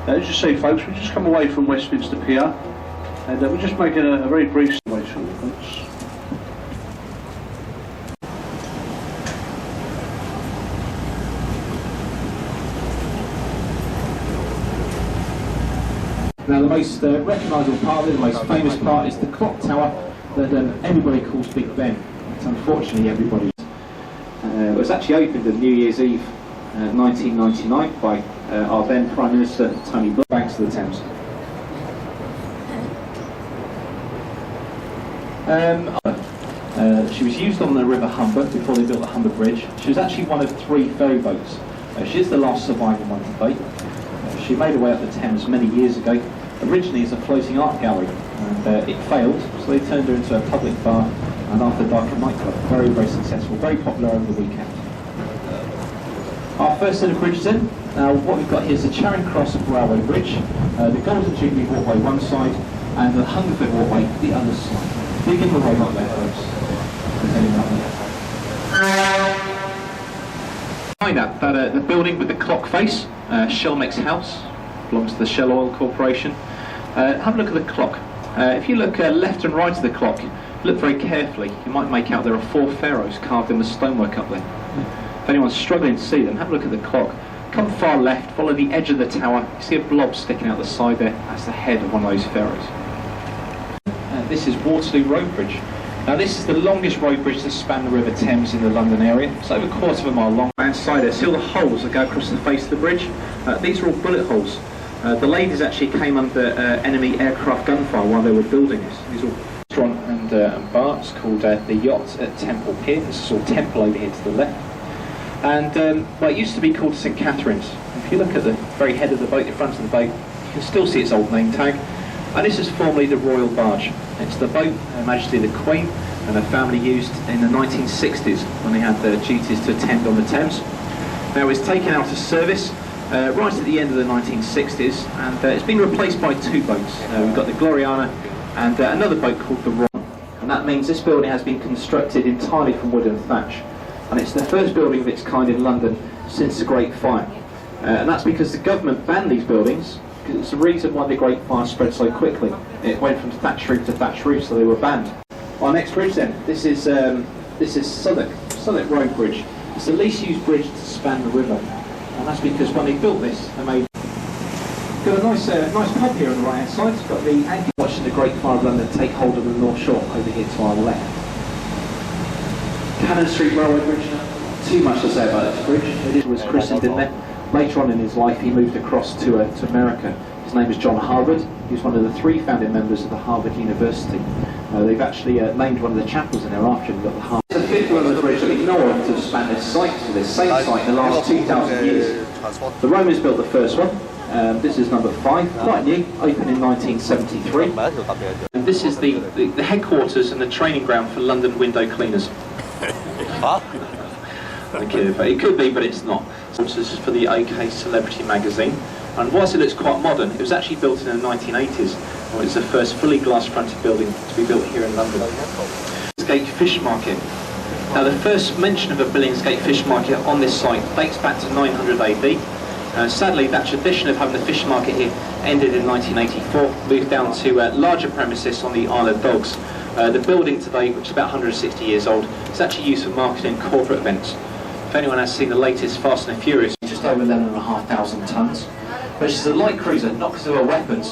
As you see, folks, we've just come away from Westminster Pier, and we're just making a very brief survey, folks. Now the most recognisable part of it, the most famous part, is the clock tower that everybody calls Big Ben. It's unfortunately everybody. It was actually opened on New Year's Eve 1999 by our then Prime Minister Tony Blair, banks of the Thames. She was used on the River Humber before they built the Humber Bridge. She was actually one of 3 ferry boats. She is the last surviving one today. She made her way up the Thames many years ago, originally as a floating art gallery, and it failed, so they turned her into a public bar and after dark a nightclub. Very, very successful, very popular over the weekend. Our first set of bridges in. Now what we've got here is the Charing Cross Railway Bridge, the Golden Jubilee Walkway one side, and the Hungerford Walkway the other side. Begin the way up there, folks. Behind that, the building with the clock face, Shellmex House, belongs to the Shell Oil Corporation. Have a look at the clock. If you look left and right of the clock, look very carefully, you might make out there are 4 pharaohs carved in the stonework up there. If anyone's struggling to see them, have a look at the clock. Come far left, follow the edge of the tower, you see a blob sticking out the side there, that's the head of one of those pharaohs. This is Waterloo Road Bridge. Now this is the longest road bridge to span the River Thames in the London area. It's over a quarter of a mile long. Inside there, see all the holes that go across the face of the bridge? These are all bullet holes. The ladies actually came under enemy aircraft gunfire while they were building this. These are all restaurant and bar. It's called the Yacht at Temple Pier. This is all Temple over here to the left. And well, it used to be called St Catherine's. If you look at the very head of the boat, the front of the boat, you can still see its old name tag. And this is formerly the Royal Barge. It's the boat Her Majesty the Queen and her family used in the 1960s when they had their duties to attend on the Thames. Now it was taken out of service right at the end of the 1960s, and it's been replaced by 2 boats. We've got the Gloriana and another boat called the Ron. And that means this building has been constructed entirely from wood and thatch. And it's the first building of its kind in London since the Great Fire. And that's because the government banned these buildings. It's the reason why the Great Fire spread so quickly. It went from thatch roof to thatch roof, so they were banned. Our next bridge then, this is Southwark Road Bridge. It's the least used bridge to span the river, and that's because when they built this, they made. Got a nice pub here on the right hand side. It's got the anchor watching the Great Fire of London take hold of the North Shore over here to our left. Cannon Street Railway Bridge. Not too much to say about this bridge. It was christened in there. Later on in his life, he moved across to America. His name is John Harvard. He was one of the 3 founding members of the Harvard University. They've actually named one of the chapels in there after him. Got the Harvard. The 5th one of the bridge that we know of to span this site, so this same site, in the last 2,000 years. The Romans built the first one. This is number 5, quite new, opened in 1973. And this is the headquarters and the training ground for London window cleaners. Okay, but it could be, but it's not. So this is for the OK Celebrity magazine. And whilst it looks quite modern, it was actually built in the 1980s. It was the first fully glass-fronted building to be built here in London. Billingsgate Fish Market. Now the first mention of a Billingsgate Fish Market on this site dates back to 900 AD. Sadly, that tradition of having the fish market here ended in 1984, moved down to larger premises on the Isle of Dogs. The building today, which is about 160 years old, is actually used for marketing and corporate events. If anyone has seen the latest Fast and Furious, just over 11,500 tonnes. But she's a light cruiser, not because of her weapons.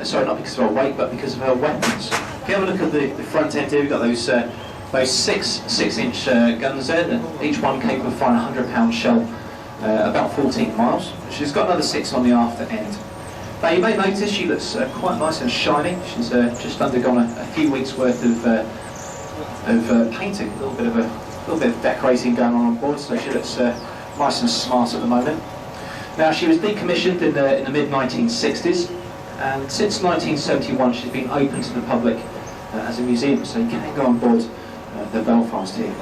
Sorry, not because of her weight, but because of her weapons. If you have a look at the front end here, we've got those 6-inch guns there, that each one capable of firing a 100-pound shell about 14 miles. She's got another 6 on the after end. Now you may notice she looks quite nice and shiny. She's just undergone a few weeks worth of painting, a little bit of decorating going on board, so she looks nice and smart at the moment. Now she was decommissioned in the mid-1960s, and since 1971 she's been open to the public as a museum, so you can go on board the Belfast here.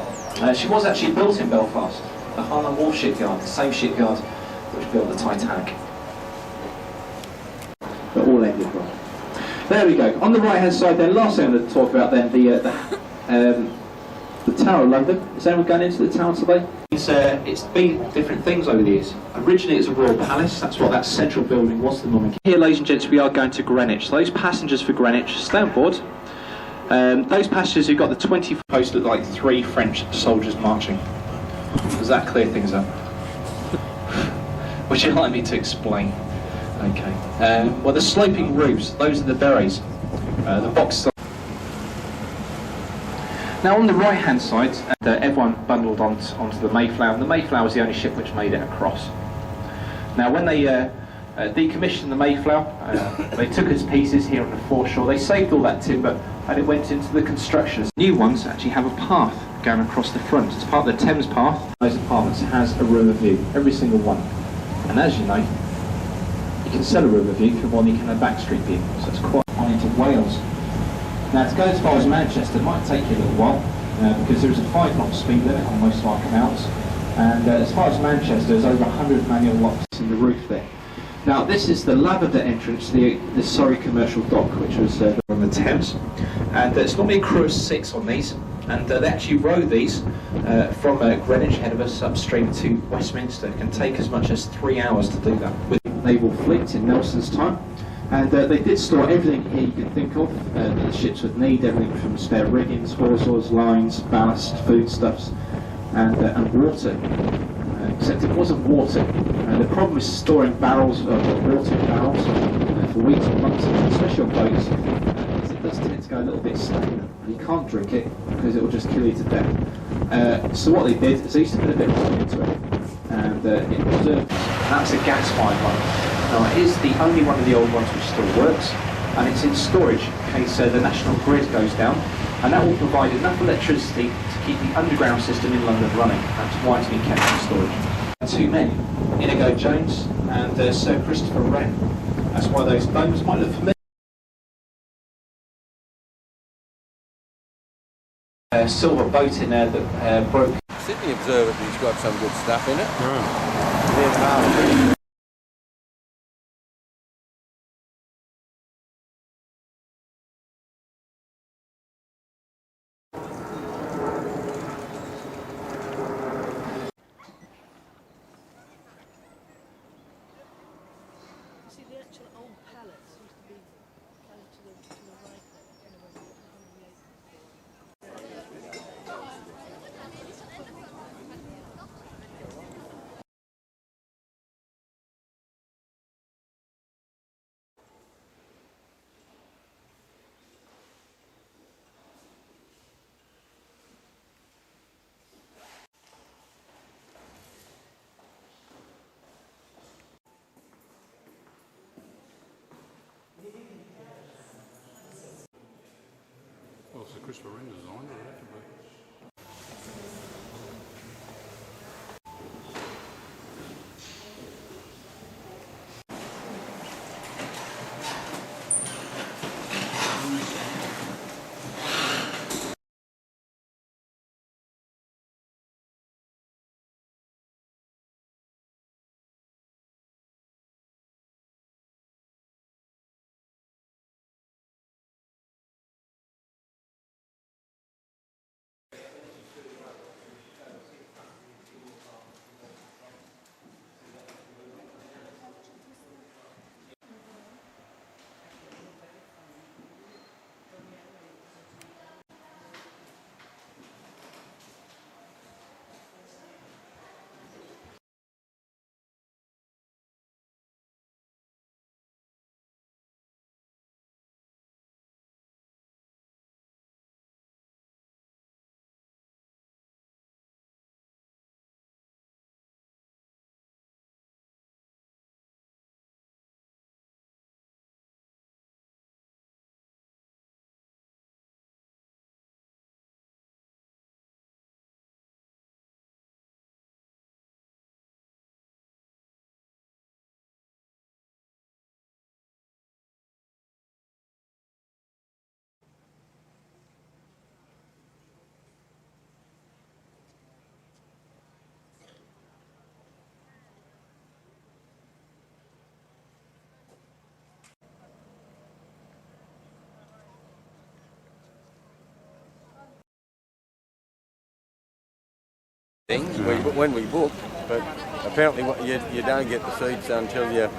She was actually built in Belfast, the Harlem Wharf shipyard, the same shipyard which built the Titanic. But all ended wrong. There we go. On the right hand side then, last thing I'm going to talk about then, The Tower of London. Is anyone going into the Tower today? It's been different things over the years. Originally it was a royal palace, that's what that central building was, the monarchy. Here, ladies and gents, we are going to Greenwich. So those passengers for Greenwich, stay on board. Those passengers who got the 20 post look like 3 French soldiers marching. Does that clear things up? Would you like me to explain? Okay. Well, the sloping roofs, those are the berets. The boxes. Now on the right hand side, everyone bundled onto the Mayflower, and the Mayflower was the only ship which made it across. Now when they decommissioned the Mayflower, they took its pieces here on the foreshore, they saved all that timber and it went into the construction. New ones actually have a path going across the front. It's part of the Thames path. Those apartments has a river view, every single one. And as you know, you can sell a river view for more than you can a backstreet view, so it's quite on into Wales. Now to go as far as Manchester might take you a little while because there is a 5-knot speed limit on most of our canals, and as far as Manchester there's over 100 manual locks in the roof there. Now this is the lavender entrance to the Surrey commercial dock, which was on the Thames, and it's normally a crew of 6 on these, and they actually row these from Greenwich ahead of us upstream to Westminster. It can take as much as 3 hours to do that with the naval fleet in Nelson's time. And they did store everything here you could think of that the ships would need, everything from spare riggings, hawsers, lines, ballast, foodstuffs, and water. Except it wasn't water. And the problem is storing barrels of water in barrels for weeks or months, especially on boats, because it does tend to go a little bit stale. You can't drink it because it will just kill you to death. So what they did is they used to put a bit of oil into it, and it preserved. That's a gas-fired one. Now it is the only one of the old ones which still works, and it's in storage in case the national grid goes down, and that will provide enough electricity to keep the underground system in London running. That's why it's been kept in storage. 2 men, Inigo Jones and Sir Christopher Wren. That's why those bones might look familiar. Silver boat in there that broke. Sydney Observatory's got some good stuff in it. See, the actual old palace used to be kind of to the right Well, it's a Christopher Wren design, it would have to be. things when we booked, but apparently you don't get the seats until you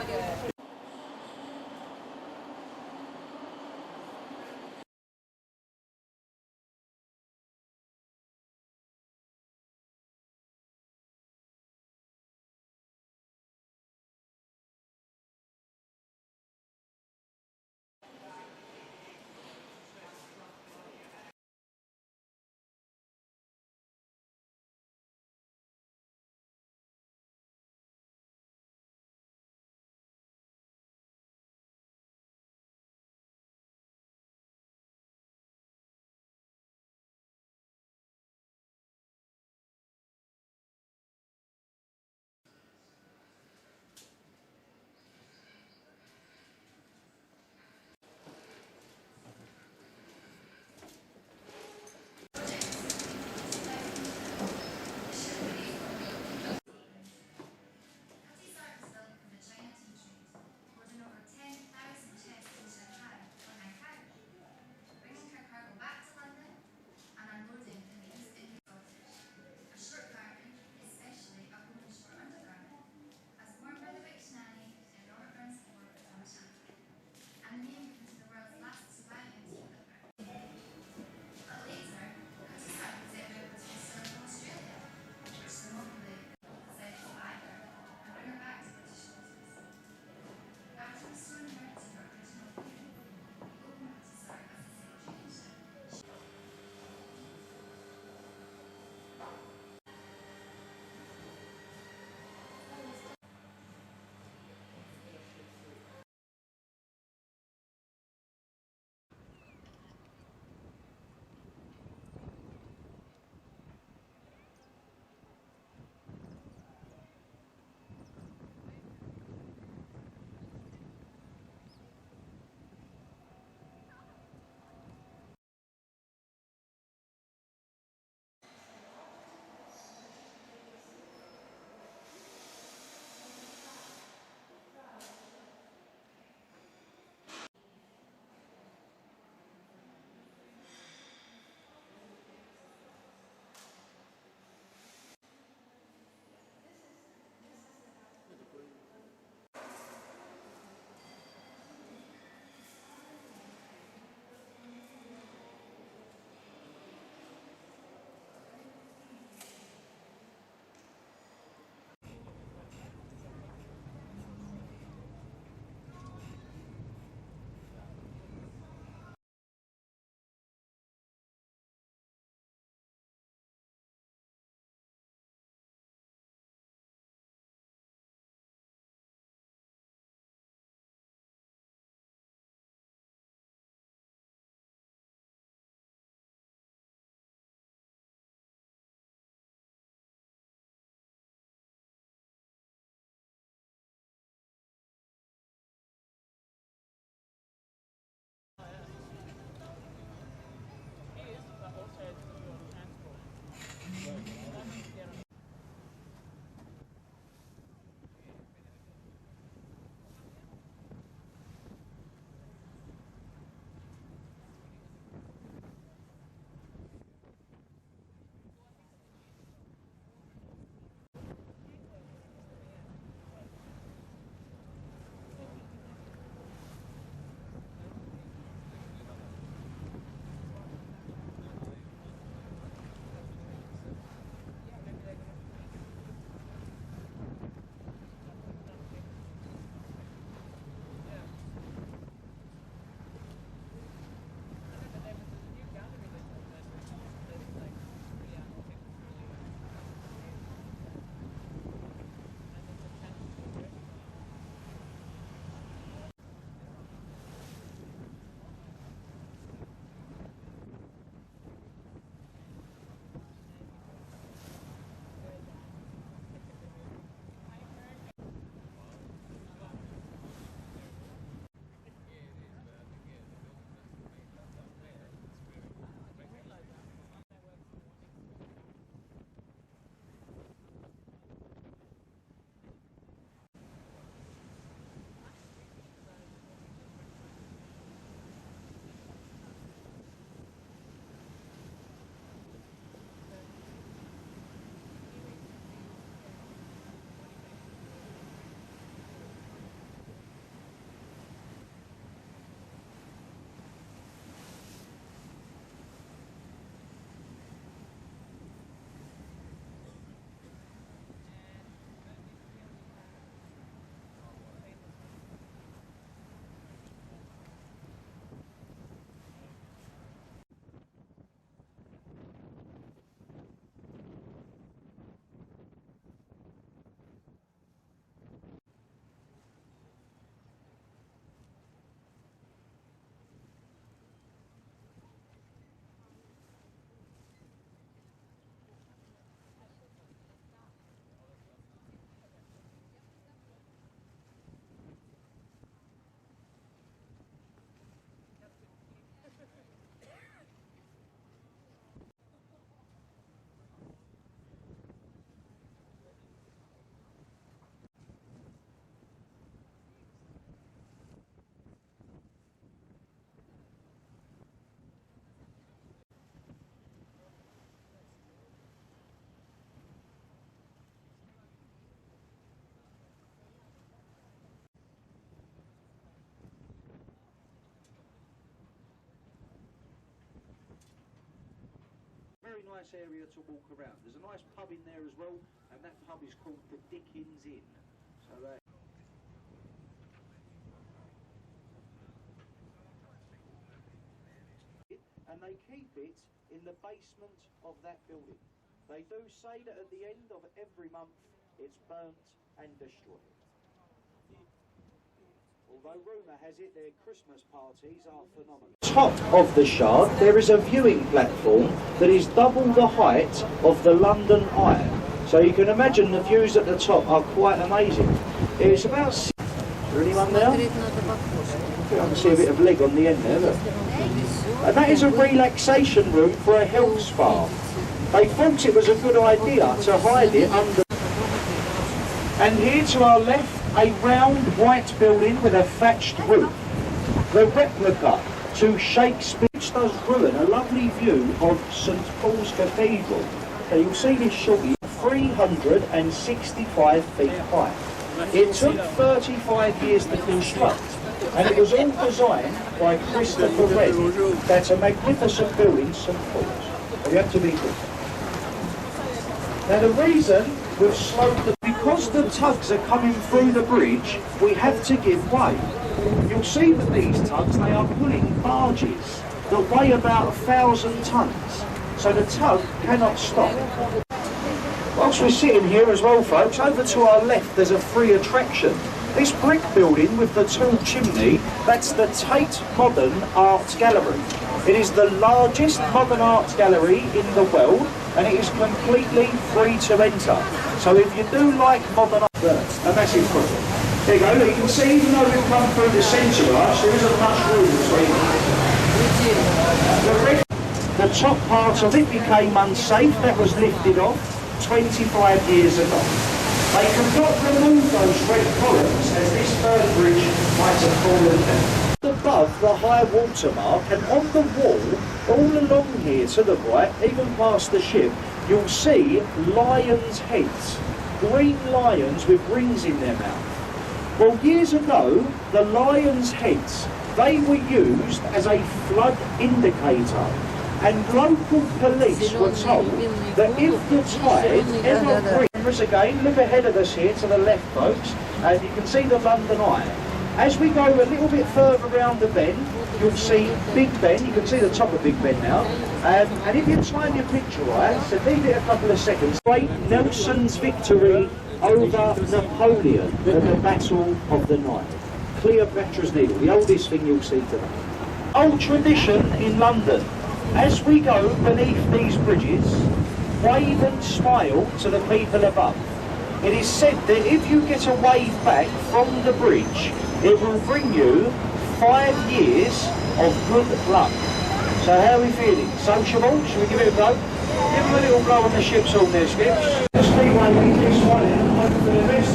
very nice area to walk around. There's a nice pub in there as well, and that pub is called the Dickens Inn. So and they keep it in the basement of that building. They do say that at the end of every month it's burnt and destroyed. Although rumour has it their Christmas parties are phenomenal. Top of the Shard there is a viewing platform that is double the height of the London Eye. So you can imagine the views at the top are quite amazing. It's about... Is there anyone there? I can see a bit of leg on the end there, look. And that is a relaxation room for a health spa. They thought it was a good idea to hide it under... And here to our left, a round white building with a thatched roof. The replica to Shakespeare, which does ruin a lovely view of St Paul's Cathedral. So you'll see this shortly, 365 feet high. It took 35 years to construct, and it was all designed by Christopher Wren. That's a magnificent building, St Paul's. You have to be good. Now the reason we've slowed the... Because the tugs are coming through the bridge, we have to give way. You'll see that these tugs, they are pulling barges that weigh about 1,000 tonnes. So the tug cannot stop. Whilst we're sitting here as well, folks, over to our left there's a free attraction. This brick building with the tall chimney, that's the Tate Modern Art Gallery. It is the largest modern art gallery in the world, and it is completely free to enter. So if you do like modern art, a massive project. There you go, look, you can see even though we've come through the centre arch, there isn't much room between them. The top part of it became unsafe, that was lifted off 25 years ago. They could not remove those red columns as this third bridge might have fallen down. Above the high water mark, and on the wall, all along here to the right, even past the ship, you'll see lions' heads. Green lions with rings in their mouth. Well, years ago, the lions' heads, they were used as a flood indicator. And local police were told that if the tide ever brings... Again, look ahead of us here to the left, folks, and you can see the London Eye. As we go a little bit further around the bend, you'll see Big Ben. You can see the top of Big Ben now. And if you time your picture right, so leave it a couple of seconds. Great Nelson's victory over Napoleon at the Battle of the Nile. Cleopatra's Needle, the oldest thing you'll see today. Old tradition in London. As we go beneath these bridges, wave and smile to the people above. It is said that if you get a wave back from the bridge, it will bring you 5 years of good luck. So how are we feeling? Sociable? Should we give it a go? Give them a little blow on the ship's horn there, Skips. Just be waving this one and hope for the best.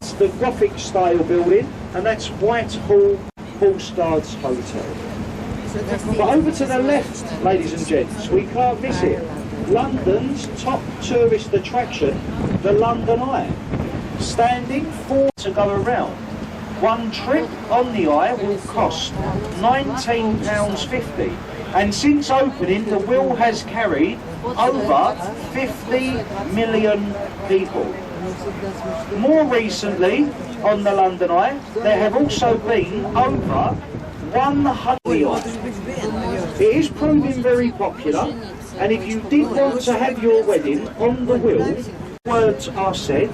It's the Gothic style building, and that's Whitehall Horse Guards Hotel. But over to the left, ladies and gents, we can't miss it. London's top tourist attraction, the London Eye. Standing 4 to go around. One trip on the Eye will cost £19.50. And since opening, the wheel has carried over 50 million people. More recently, on the London Eye, there have also been over 100 It is proving very popular, and if you did want to have your wedding on the wheel, words are said,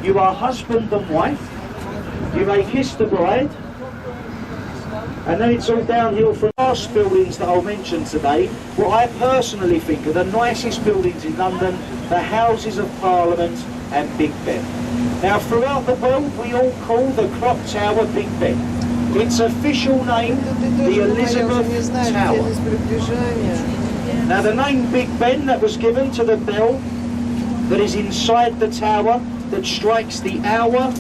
you are husband and wife, you may kiss the bride, and then it's all downhill from the last buildings that I'll mention today. What I personally think are the nicest buildings in London, the Houses of Parliament and Big Ben. Now throughout the world we all call the clock tower Big Ben. Its official name, the Elizabeth Tower. Now the name Big Ben that was given to the bell that is inside the tower that strikes the hour